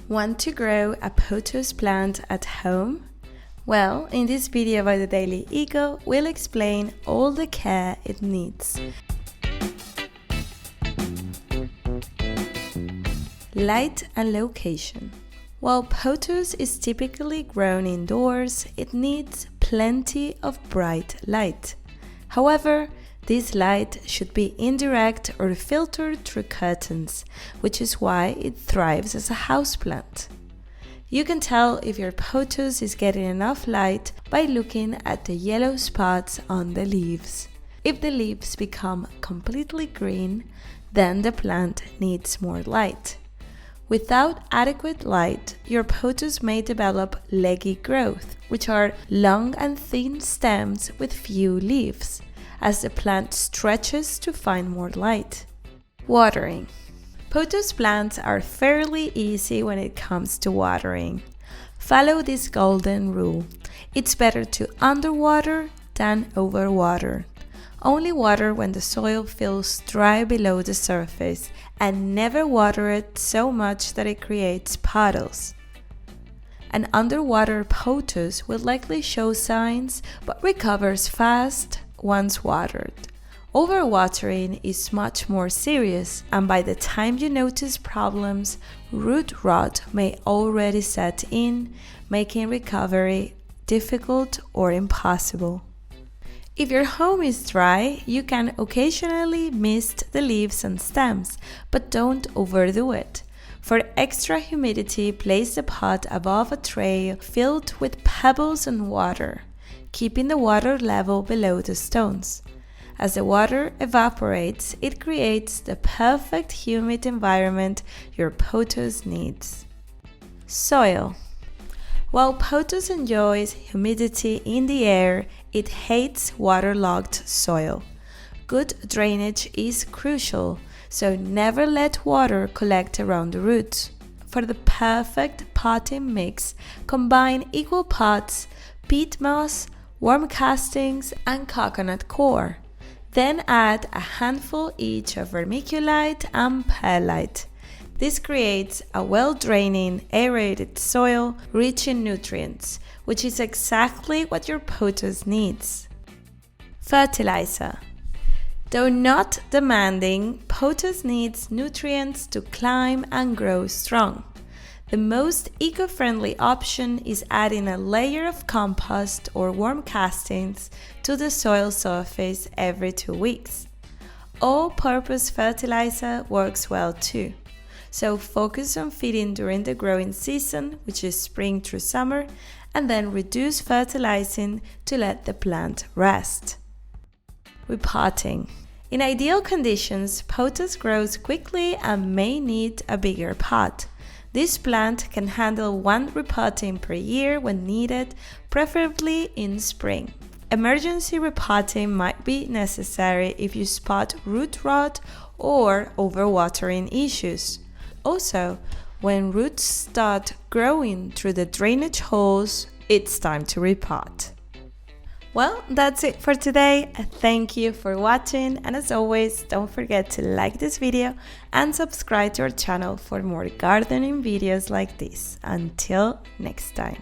Want to grow a pothos plant at home? Well, in this video by the thedailyECO, we'll explain all the care it needs. Light and location. While pothos is typically grown indoors, it needs plenty of bright light. However, this light should be indirect or filtered through curtains, which is why it thrives as a houseplant. You can tell if your pothos is getting enough light by looking at the yellow spots on the leaves. If the leaves become completely green, then the plant needs more light. Without adequate light, your pothos may develop leggy growth, which are long and thin stems with few leaves, as the plant stretches to find more light. Watering. Pothos plants are fairly easy when it comes to watering. Follow this golden rule. It's better to underwater than overwater. Only water when the soil feels dry below the surface, and never water it so much that it creates puddles. An underwater pothos will likely show signs but recovers fast once watered. Overwatering is much more serious, and by the time you notice problems, root rot may already set in, making recovery difficult or impossible. If your home is dry, you can occasionally mist the leaves and stems, but don't overdo it. For extra humidity, place the pot above a tray filled with pebbles and water, keeping the water level below the stones. As the water evaporates, it creates the perfect humid environment your pothos needs. Soil. While pothos enjoys humidity in the air, it hates waterlogged soil. Good drainage is crucial, so never let water collect around the roots. For the perfect potting mix, combine equal pots, peat moss, worm castings, and coconut coir. Then add a handful each of vermiculite and perlite. This creates a well-draining, aerated soil rich in nutrients, which is exactly what your pothos needs. Fertilizer. Though not demanding, pothos needs nutrients to climb and grow strong. The most eco-friendly option is adding a layer of compost or worm castings to the soil surface every 2 weeks. All-purpose fertilizer works well too. So focus on feeding during the growing season, which is spring through summer, and then reduce fertilizing to let the plant rest. Repotting. In ideal conditions, pothos grows quickly and may need a bigger pot. This plant can handle 1 repotting per year when needed, preferably in spring. Emergency repotting might be necessary if you spot root rot or overwatering issues. Also, when roots start growing through the drainage holes, it's time to repot. Well, that's it for today. Thank you for watching, and as always, don't forget to like this video and subscribe to our channel for more gardening videos like this. Until next time.